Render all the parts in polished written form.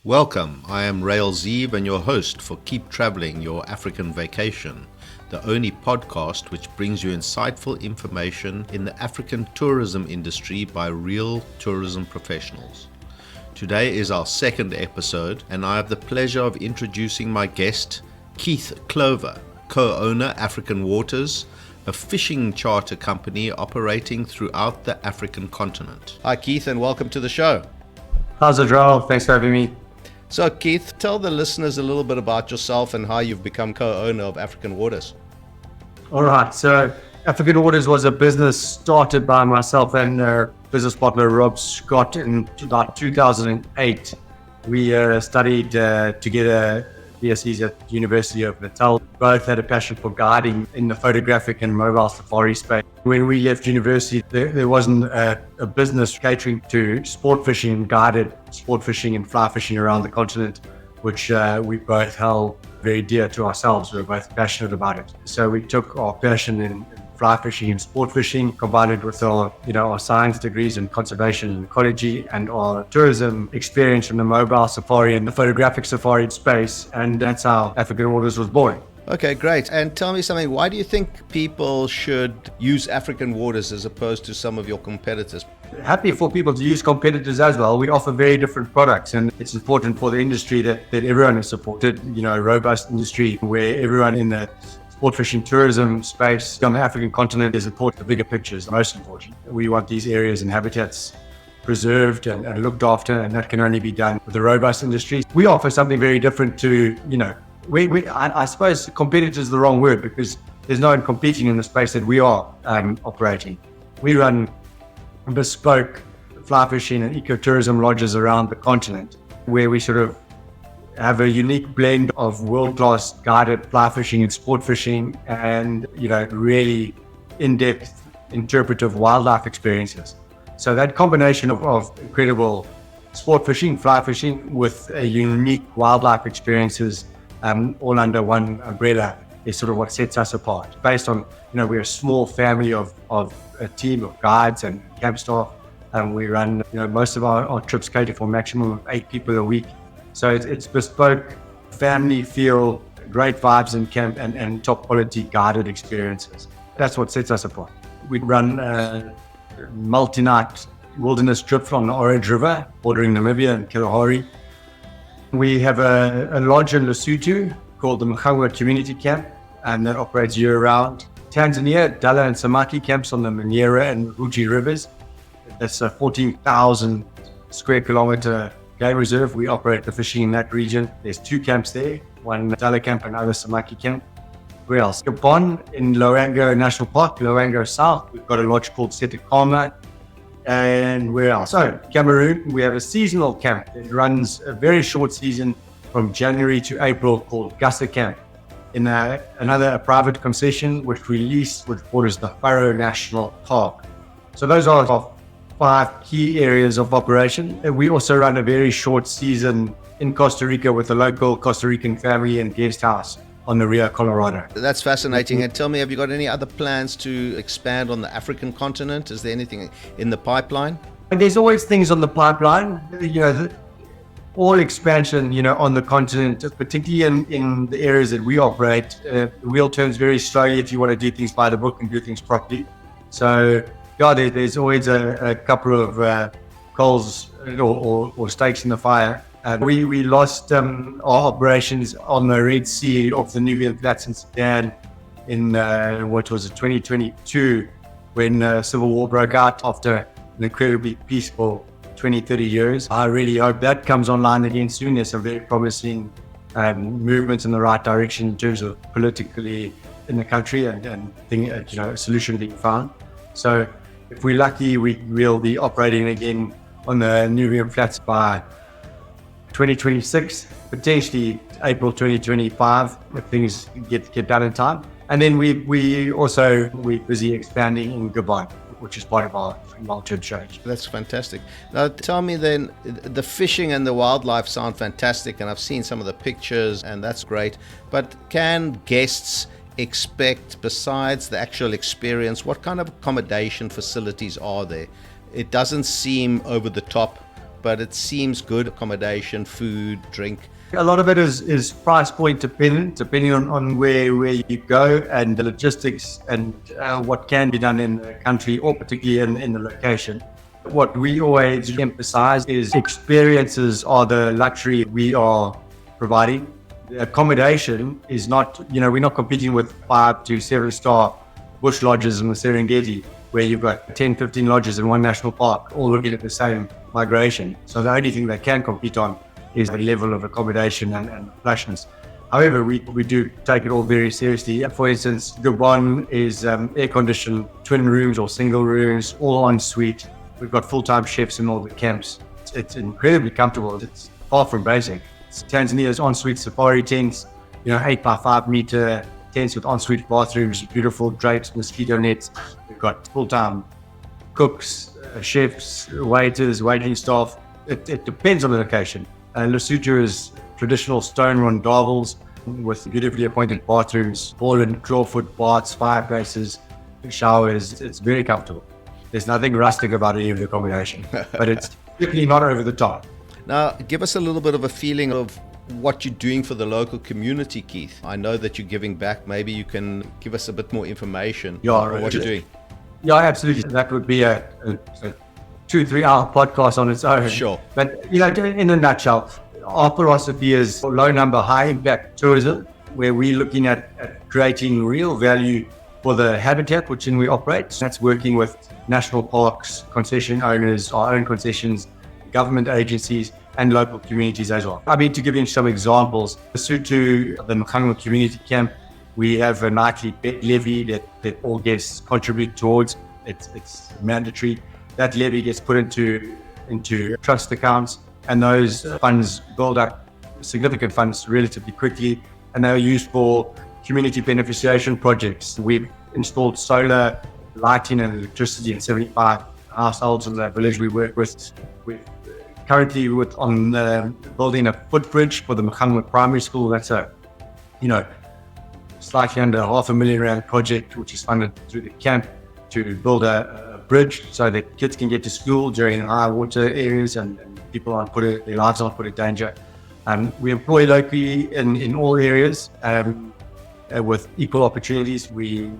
Welcome, I am Rael Zeeb and your host for Keep Traveling Your African Vacation, the only podcast which brings you insightful information in the African tourism industry by real tourism professionals. Today is our second episode and I have the pleasure of introducing my guest, Keith Clover, co-owner African Waters, a fishing charter company operating throughout the African continent. Hi Keith and welcome to the show. How's it, Rael? Thanks for having me. So Keith, tell the listeners a little bit about yourself and how you've become co-owner of African Waters. All right. So African Waters was a business started by myself and business partner Rob Scott in about 2008. We studied together BScs at the University of Natal. Both had a passion for guiding in the photographic and mobile safari space. When we left university, there wasn't a business catering to sport fishing, guided sport fishing and fly fishing around the continent, which we both held very dear to ourselves. We were both passionate about it. So we took our passion in fly fishing and sport fishing, combined it with our science degrees in conservation and ecology and our tourism experience from the mobile safari and the photographic safari space. And that's how African Waters was born. Okay, great. And tell me something, why do you think people should use African Waters as opposed to some of your competitors? Happy for people to use competitors as well. We offer very different products, and it's important for the industry that everyone is supported, a robust industry where everyone in the sport fishing tourism space on the African continent is important. The bigger picture is the most important. We want these areas and habitats preserved and looked after, and that can only be done with a robust industry. We offer something very different to, I suppose competitors is the wrong word because there's no one competing in the space that we are operating. We run bespoke fly fishing and ecotourism lodges around the continent where we sort of have a unique blend of world-class guided fly fishing and sport fishing and, really in-depth interpretive wildlife experiences. So that combination of incredible sport fishing, fly fishing with a unique wildlife experiences all under one umbrella is sort of what sets us apart. Based on, we're a small family of a team of guides and camp staff, and we run, most of our trips cater for a maximum of 8 people a week. So it's bespoke, family feel, great vibes in camp and top quality guided experiences. That's what sets us apart. We run a multi-night wilderness trip on the Orange River, bordering Namibia and Kalahari. We have a lodge in Lesotho called the Mkhangwa Community Camp, and that operates year-round. Tanzania, Dala and Samaki camps on the Manyera and Ruji rivers. That's a 14,000 square kilometer game reserve. We operate the fishing in that region. There's 2 camps there, one Dala camp and another Samaki camp. Where else? Gabon in Loango National Park, Loango South. We've got a lodge called Setekama. And where else? So Cameroon, we have a seasonal camp that runs a very short season from January to April called Gassa Camp in another private concession which borders the Faro National Park. So those are our 5 key areas of operation. And we also run a very short season in Costa Rica with a local Costa Rican family and guest house on the Rio Colorado. That's fascinating. And tell me, have you got any other plans to expand on the African continent? Is there anything in the pipeline? And there's always things on the pipeline. All expansion, on the continent, particularly in the areas that we operate, the wheel turns very slowly if you want to do things by the book and do things properly. So, there's always a couple of coals or stakes in the fire. We lost our operations on the Red Sea off the Nubian Flats in Sudan in 2022 when civil war broke out after an incredibly peaceful 20-30 years. I really hope that comes online again soon. There's some very promising movements in the right direction in terms of politically in the country and a solution being found. So if we're lucky, we'll be operating again on the Nubian Flats by 2026, potentially April 2025 if things get done in time. And then we're busy expanding in Gabon, which is part of our long-term strategy. That's fantastic. Now tell me then, the fishing and the wildlife sound fantastic and I've seen some of the pictures and that's great, but can guests expect, besides the actual experience, what kind of accommodation facilities are there? It doesn't seem over the top but it seems good accommodation, food, drink. A lot of it is price point dependent, depending on where you go and the logistics and what can be done in the country or particularly in the location. What we always emphasize is experiences are the luxury we are providing. The accommodation is not, we're not competing with 5 to 7-star bush lodges in the Serengeti, where you've got 10, 15 lodges in one national park, all looking at the same migration. So the only thing they can compete on is the level of accommodation and flashness. However, we do take it all very seriously. For instance, Gabon is air-conditioned twin rooms or single rooms, all en suite. We've got full-time chefs in all the camps. It's incredibly comfortable. It's far from basic. Tanzania's en-suite safari tents, 8 by 5 meter tents with en-suite bathrooms, beautiful drapes, mosquito nets. We've got full-time cooks, chefs, waiters, waiting staff. It depends on the location. Lesotho is traditional stone rondavels with beautifully appointed bathrooms, ball and clawfoot baths, fireplaces, showers. It's very comfortable. There's nothing rustic about any of the accommodation, but it's definitely not over the top. Now, give us a little bit of a feeling of what you're doing for the local community, Keith. I know that you're giving back. Maybe you can give us a bit more information on what you're doing. Yeah, absolutely. That would be a 2-3 hour podcast on its own. Sure. But, in a nutshell, our philosophy is low number, high impact tourism, where we're looking at creating real value for the habitat which we operate. That's working with national parks, concession owners, our own concessions, government agencies, and local communities as well. To give you some examples, Lesotho, the Mkhango community camp, we have a nightly bet levy that all guests contribute towards. It's mandatory. That levy gets put into trust accounts, and those funds build up significant funds relatively quickly, and they're used for community beneficiation projects. We've installed solar lighting and electricity in 75 households in the village we work with. We're currently building a footbridge for the Mkhango Primary School. That's a, slightly under R500,000 project, which is funded through the camp to build a bridge so that kids can get to school during high water areas and people their lives aren't put in danger. We employ locally in all areas with equal opportunities. We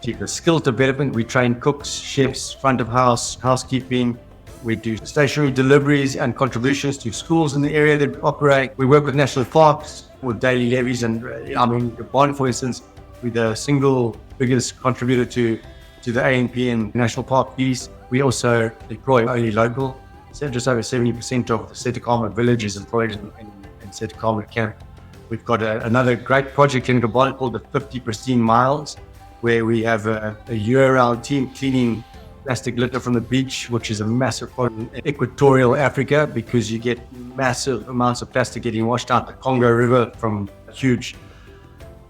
do the skill development. We train cooks, chefs, front of house, housekeeping. We do stationary deliveries and contributions to schools in the area that we operate. We work with national parks with daily levies, and Gabon, for instance, we're the single biggest contributor to the ANP and national park fees. We also employ only local. So just over 70% of the Setakama village is employed in Setakama camp. We've got another great project in Gabon called the 50 Pristine Miles, where we have a year-round team cleaning plastic litter from the beach, which is a massive problem in equatorial Africa because you get massive amounts of plastic getting washed out the Congo River from huge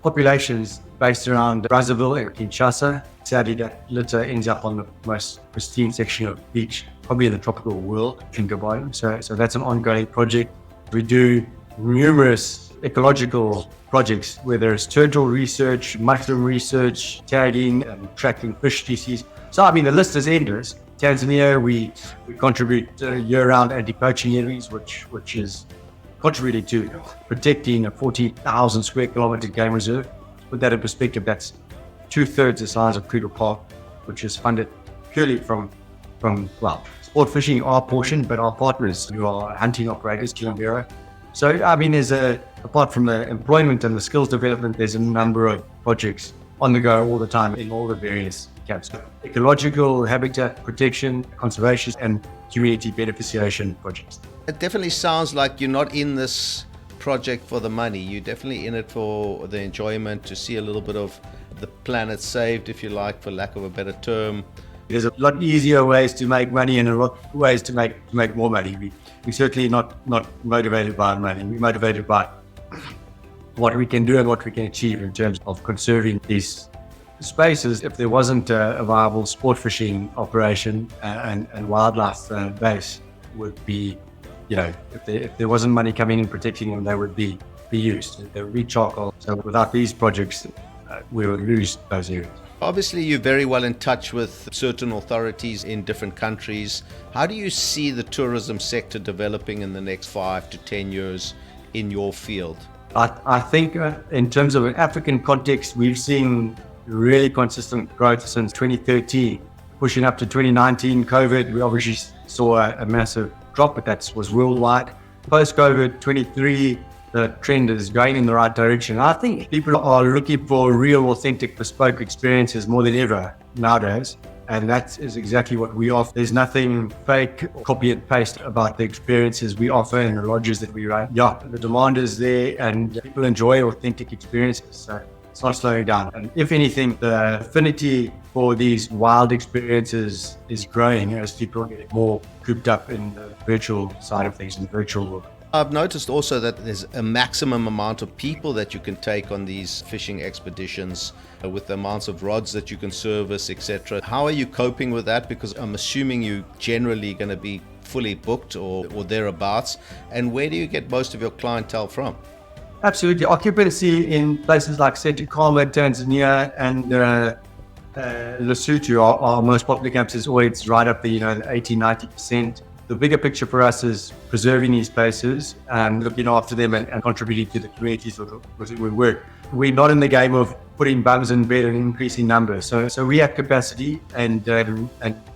populations based around Brazzaville and Kinshasa. Sadly, that litter ends up on the most pristine section of beach, probably in the tropical world in Gabon. So that's an ongoing project. We do numerous ecological projects, whether it's turtle research, mushroom research, tagging, and tracking fish species. So, the list is endless. Tanzania, we contribute year-round anti-poaching levies, which is contributing to protecting a 40,000 square kilometer game reserve. To put that in perspective, that's 2/3 the size of Kruger Park, which is funded purely from sport fishing, our portion, but our partners who are hunting operators, Kilimanjaro. So, apart from the employment and the skills development, there's a number of projects on the go all the time in all the various camps. Ecological, habitat protection, conservation, and community beneficiation projects. It definitely sounds like you're not in this project for the money. You're definitely in it for the enjoyment, to see a little bit of the planet saved, if you like, for lack of a better term. There's a lot easier ways to make money and a lot of ways to make more money. We're certainly not motivated by money. We're motivated by what we can do and what we can achieve in terms of conserving these spaces. If there wasn't a viable sport fishing operation and wildlife base would be, if there wasn't money coming in protecting them, they would be used. They would be charcoal. So without these projects, we would lose those areas. Obviously, you're very well in touch with certain authorities in different countries. How do you see the tourism sector developing in the next 5 to 10 years in your field? I think in terms of an African context, we've seen really consistent growth since 2013, pushing up to 2019. COVID, we obviously saw a massive drop, but that was worldwide. Post-COVID, 23, the trend is going in the right direction. I think people are looking for real, authentic, bespoke experiences more than ever nowadays. And that is exactly what we offer. There's nothing fake, copy and paste about the experiences we offer and the lodges that we run. Yeah, the demand is there and people enjoy authentic experiences. So it's not slowing down. And if anything, the affinity for these wild experiences is growing as people get more cooped up in the virtual side of things, in the virtual world. I've noticed also that there's a maximum amount of people that you can take on these fishing expeditions with the amounts of rods that you can service, etc. How are you coping with that? Because I'm assuming you're generally going to be fully booked or thereabouts. And where do you get most of your clientele from? Absolutely. Occupancy in places like Setukama, Tanzania, and Lesotho are our most popular campuses. Always right up there, 80-90%. The bigger picture for us is preserving these places and looking after them and contributing to the communities with we work. We're not in the game of putting bums in bed and increasing numbers. So we have capacity and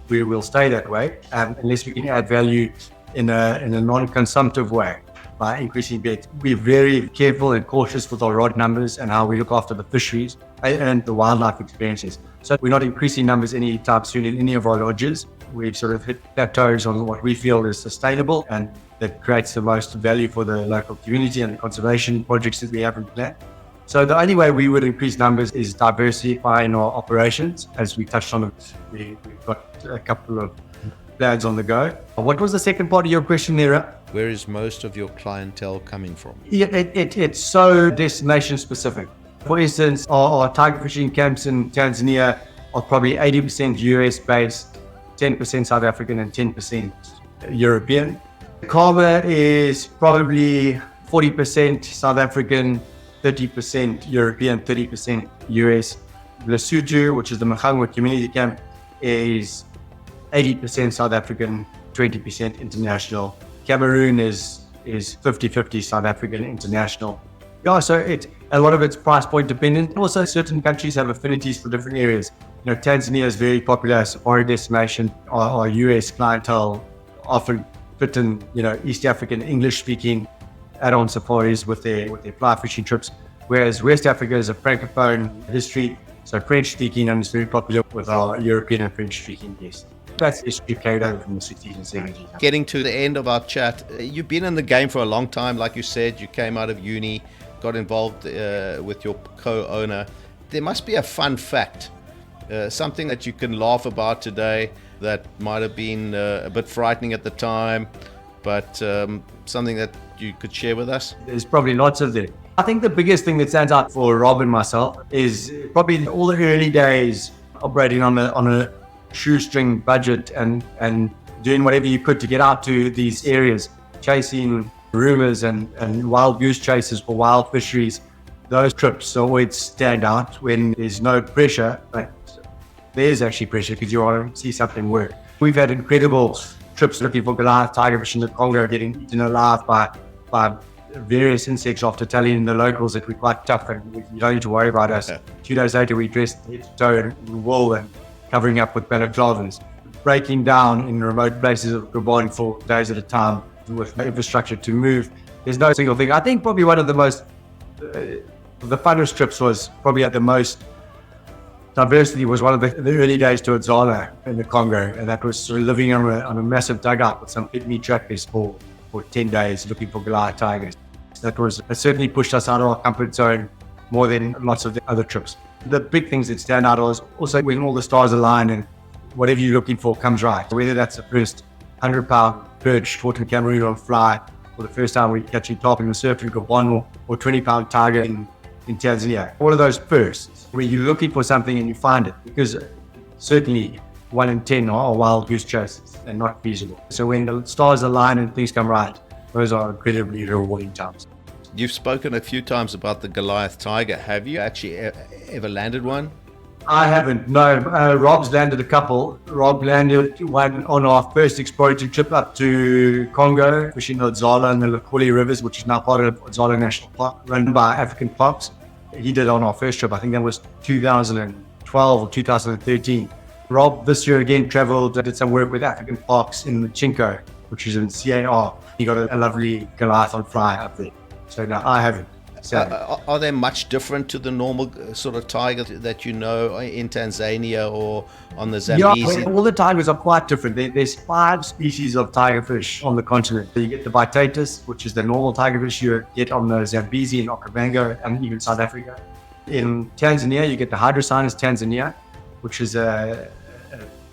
we will stay that way unless we can add value in a non-consumptive way by increasing beds. We're very careful and cautious with our rod numbers and how we look after the fisheries and the wildlife experiences. So we're not increasing numbers anytime soon in any of our lodges. We've sort of hit plateaus on what we feel is sustainable and that creates the most value for the local community and the conservation projects that we have in plan. So the only way we would increase numbers is diversifying our operations. As we touched on, we've got a couple of plans on the go. What was the second part of your question there? Where is most of your clientele coming from? Yeah, it's so destination specific. For instance, our tiger fishing camps in Tanzania are probably 80% US based, 10% South African and 10% European. Kaba is probably 40% South African, 30% European, 30% US. Lesotho, which is the Machangwa community camp, is 80% South African, 20% international. Cameroon is 50-50 South African, international. Yeah, so a lot of it's price point dependent. Also, certain countries have affinities for different areas. Tanzania is very popular as a foreign destination. Our US clientele often fit in, East African English-speaking add-on safaris with their fly fishing trips, whereas West Africa is a francophone history, so French-speaking, and it's very popular with our European and French-speaking guests. That's history carried over from the 60s and 70s. Getting to the end of our chat, you've been in the game for a long time. Like you said, you came out of uni, got involved with your co-owner. There must be a fun fact, something that you can laugh about today that might have been a bit frightening at the time, but something that you could share with us? There's probably lots of them. I think the biggest thing that stands out for Rob and myself is probably all the early days operating on a shoestring budget and doing whatever you could to get out to these areas, chasing rumors and wild goose chases for wild fisheries. Those trips always stand out when there's no pressure, but there's actually pressure because you want to see something work. We've had incredible trips looking for Goliath tigerfish in the Congo, getting eaten alive by various insects after telling the locals that we're quite tough and you don't need to worry about us. 2 days later, we dressed head to toe in wool and covering up with balaclavas, breaking down in remote places of Gabon for days at a time with no infrastructure to move. There's no single thing. I think probably one of the most, the funnest trips was probably at the most diversity was one of the early days to Adzala in the Congo, and that was sort of living on a massive dugout with some pygmy trackers for 10 days looking for Goliath tigers. That certainly pushed us out of our comfort zone more than lots of the other trips. The big things that stand out was also when all the stars align and whatever you're looking for comes right. Whether that's the first 100-pound perch caught in Cameroon on fly, or the first time we're catching top in the surf in Gabon, or 20-pound tiger in Tanzania. All of those firsts, where you're looking for something and you find it, because certainly 1 in 10 are wild goose chases and not feasible. So when the stars align and things come right, those are incredibly rewarding times. You've spoken a few times about the Goliath tiger. Have you actually ever landed one? I haven't. No, Rob's landed a couple. Rob landed one on our first exploratory trip up to Congo, fishing the Zala and the Lekuli rivers, which is now part of Zala National Park, run by African Parks. He did it on our first trip. I think that was 2012 or 2013. Rob this year again traveled, did some work with African Parks in Chinko, which is in CAR. He got a lovely Goliath on fry up there. So no, I haven't. Are they much different to the normal sort of tiger that you know in Tanzania or on the Zambezi? Yeah, all the tigers are quite different. There's 5 species of tigerfish on the continent. So you get the Vitatus, which is the normal tigerfish you get on the Zambezi and Okavango and even South Africa. In Tanzania, you get the Hydrocinus tanzania, which is a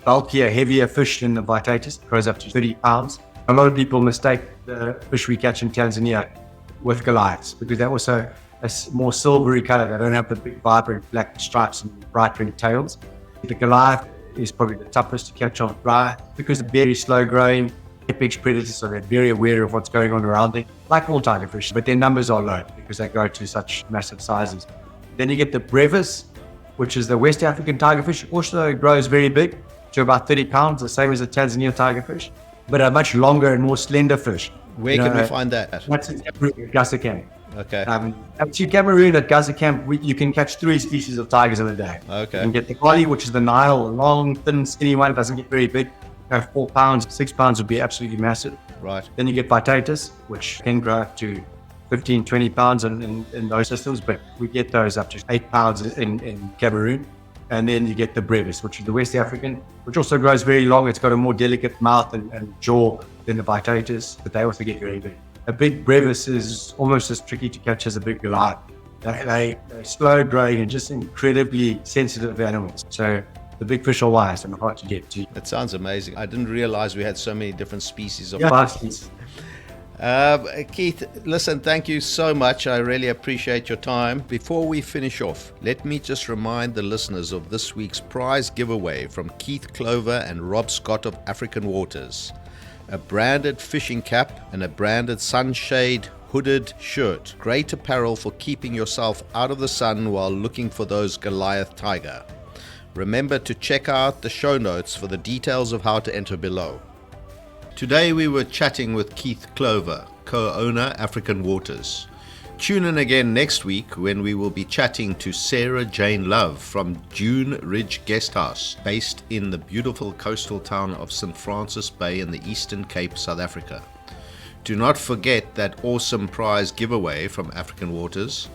bulkier, heavier fish than the Vitatus. It grows up to 30 pounds. A lot of people mistake the fish we catch in Tanzania with Goliaths because they're also a more silvery color. They don't have the big vibrant black stripes and bright red tails. The Goliath is probably the toughest to catch on dry because they're very slow growing, apex predators, so they're very aware of what's going on around them, like all tigerfish, but their numbers are low because they grow to such massive sizes. Then you get the Brevis, which is the West African tigerfish, also grows very big to about 30 pounds, the same as the Tanzania tigerfish, but a much longer and more slender fish. Where can we find that? That's in Gasa Camp. Okay. To Cameroon at Gasa Camp, you can catch 3 species of tigers in a day. Okay. You can get the Collie, which is the Nile, a long, thin, skinny one. It doesn't get very big. 4 pounds, 6 pounds would be absolutely massive. Right. Then you get Vitatus, which can grow up to 15, 20 pounds in those systems, but we get those up to 8 pounds in Cameroon. And then you get the Brevis, which is the West African, which also grows very long. It's got a more delicate mouth and jaw than the Vitatus, but they also get very big. A big Brevis is almost as tricky to catch as a big Goliath. They're slow growing and just incredibly sensitive animals. So the big fish are wise and hard to get to. That sounds amazing. I didn't realize we had so many different species of species. Keith, listen, thank you so much. I really appreciate your time. Before we finish off, let me just remind the listeners of this week's prize giveaway from Keith Clover and Rob Scott of African Waters. A branded fishing cap and a branded sunshade hooded shirt. Great apparel for keeping yourself out of the sun while looking for those Goliath tiger. Remember to check out the show notes for the details of how to enter below. Today we were chatting with Keith Clover, co-owner African Waters. Tune in again next week when we will be chatting to Sarah Jane Love from Dune Ridge Guesthouse, based in the beautiful coastal town of St. Francis Bay in the Eastern Cape, South Africa. Do not forget that awesome prize giveaway from African Waters.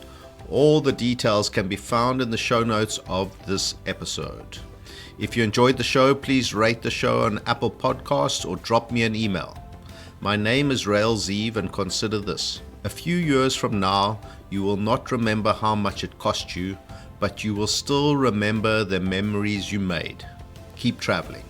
All the details can be found in the show notes of this episode. If you enjoyed the show, please rate the show on Apple Podcasts or drop me an email. My name is Rael Zeev, and consider this. A few years from now, you will not remember how much it cost you, but you will still remember the memories you made. Keep traveling.